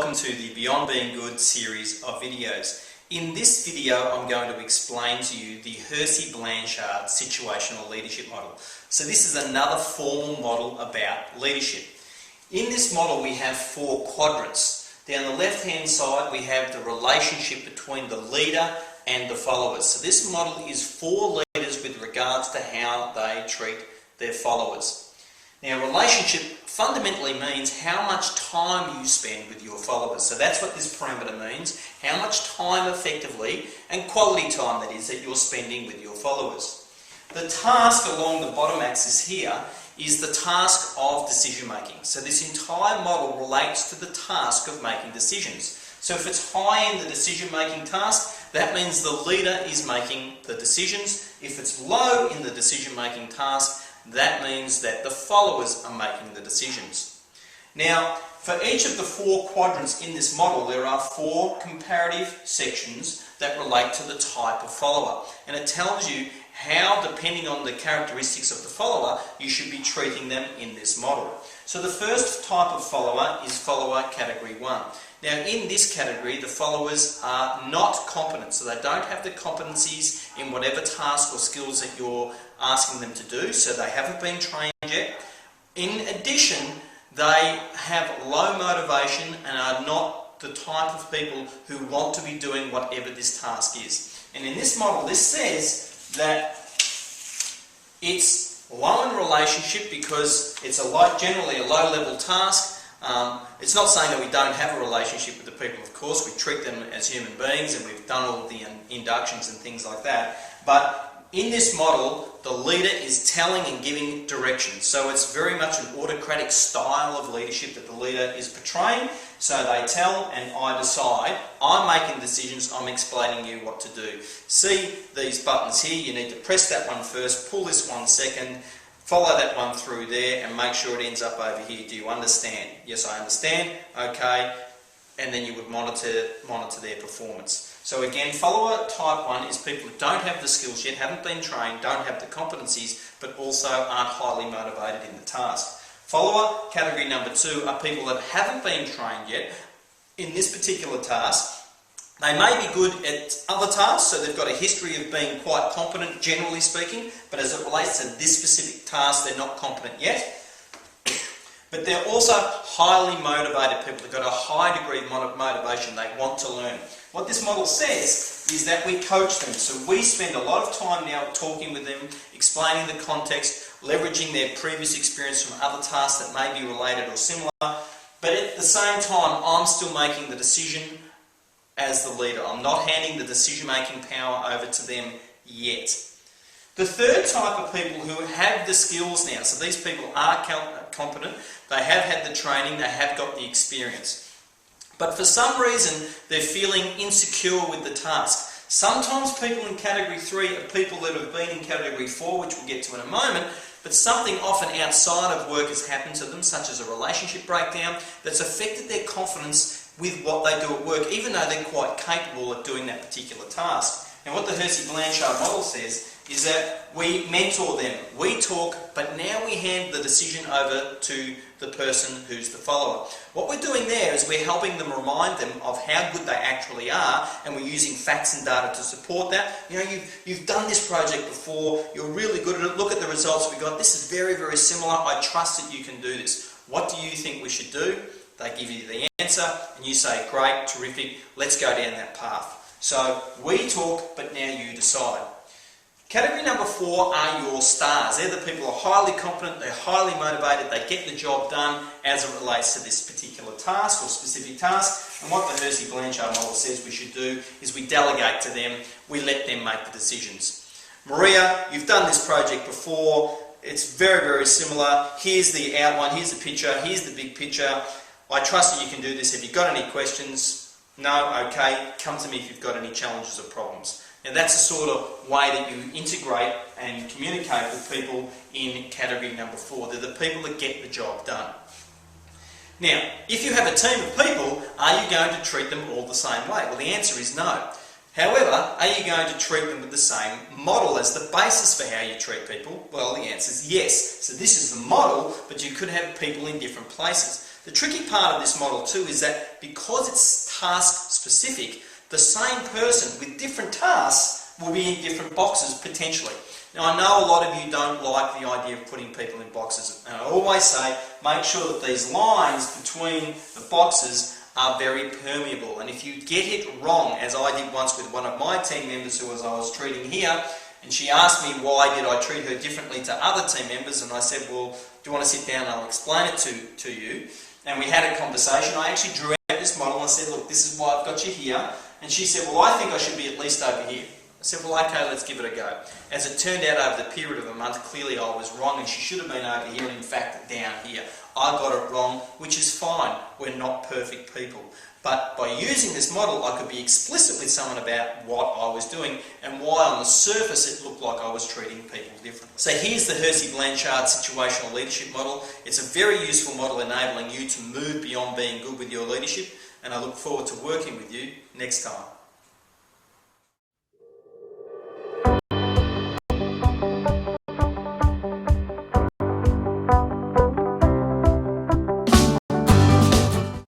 welcome to the Beyond Being Good series of videos. In this video I'm going to explain to you the Hersey and Blanchard Situational Leadership Model. So this is another formal model about leadership. In this model we have 4 quadrants. Down the left hand side we have the relationship between the leader and the followers. So this model is for leaders with regards to how they treat their followers. Now, relationship fundamentally means how much time you spend with your followers. So that's what this parameter means, how much time effectively and quality time that is that you're spending with your followers. The task along the bottom axis here is the task of decision making. So this entire model relates to the task of making decisions. So if it's high in the decision making task, that means the leader is making the decisions. If it's low in the decision making task, that means that the followers are making the decisions. Now, for each of the 4 quadrants in this model, there are 4 comparative sections that relate to the type of follower. And it tells you how, depending on the characteristics of the follower, you should be treating them in this model. So the first type of follower is follower category 1. Now, in this category, the followers are not competent, so they don't have the competencies in whatever task or skills that you're asking them to do, so they haven't been trained yet. In addition, they have low motivation and are not the type of people who want to be doing whatever this task is. And in this model, this says that it's low in relationship because it's generally a low-level task. It's not saying that we don't have a relationship with the people, of course. We treat them as human beings and we've done all of the inductions and things like that. But in this model, the leader is telling and giving direction. So it's very much an autocratic style of leadership that the leader is portraying. So they tell and I decide. I'm making decisions, I'm explaining you what to do. See these buttons here, you need to press that one first, pull this one second, follow that one through there and make sure it ends up over here. Do you understand? Yes, I understand. Okay. And then you would monitor their performance. So again, follower type 1 is people who don't have the skills yet, haven't been trained, don't have the competencies, but also aren't highly motivated in the task. Follower category number 2 are people that haven't been trained yet in this particular task. They may be good at other tasks, so they've got a history of being quite competent, generally speaking, but as it relates to this specific task, they're not competent yet. But they're also highly motivated people. They've got a high degree of motivation. They want to learn. What this model says is that we coach them. So we spend a lot of time now talking with them, explaining the context, leveraging their previous experience from other tasks that may be related or similar. But at the same time, I'm still making the decision as the leader. I'm not handing the decision-making power over to them yet. The third type of people who have the skills now, so these people are competent, they have had the training, they have got the experience. But for some reason, they're feeling insecure with the task. Sometimes people in category 3 are people that have been in category 4, which we'll get to in a moment, but something often outside of work has happened to them, such as a relationship breakdown, that's affected their confidence with what they do at work, even though they're quite capable of doing that particular task. And what the Hersey and Blanchard model says is that we mentor them, we talk, but now we hand the decision over to the person who's the follower. What we're doing there is we're helping them remind them of how good they actually are, and we're using facts and data to support that. You know, you've done this project before, you're really good at it, look at the results we got, this is very, very similar, I trust that you can do this. What do you think we should do? They give you the answer, and you say, great, terrific, let's go down that path. So we talk, but now you decide. Category number 4 are your stars. They're the people who are highly competent, they're highly motivated, they get the job done as it relates to this particular task or specific task. And what the Hersey and Blanchard model says we should do is we delegate to them, we let them make the decisions. Maria, you've done this project before, it's very, very similar. Here's the outline, here's the picture, here's the big picture. I trust that you can do this. Have you got any questions? No? Okay. Come to me if you've got any challenges or problems. Now that's the sort of way that you integrate and communicate with people in category number 4. They're the people that get the job done. Now, if you have a team of people, are you going to treat them all the same way? Well, the answer is no. However, are you going to treat them with the same model as the basis for how you treat people? Well, the answer is yes. So this is the model, but you could have people in different places. The tricky part of this model too is that because it's task specific, the same person with different tasks will be in different boxes potentially. Now I know a lot of you don't like the idea of putting people in boxes, and I always say make sure that these lines between the boxes are very permeable, and if you get it wrong, as I did once with one of my team members who I was treating here, and she asked me why did I treat her differently to other team members, and I said, well, do you want to sit down and I'll explain it to you? And we had a conversation. I actually drew out this model and I said, look, this is why I've got you here. And she said, well, I think I should be at least over here. I said, well, okay, let's give it a go. As it turned out, over the period of a month, clearly I was wrong and she should have been over here and in fact down here. I got it wrong, which is fine. We're not perfect people. But by using this model, I could be explicit with someone about what I was doing and why on the surface it looked like I was treating people differently. So here's the Hersey Blanchard Situational Leadership Model. It's a very useful model enabling you to move beyond being good with your leadership, and I look forward to working with you next time.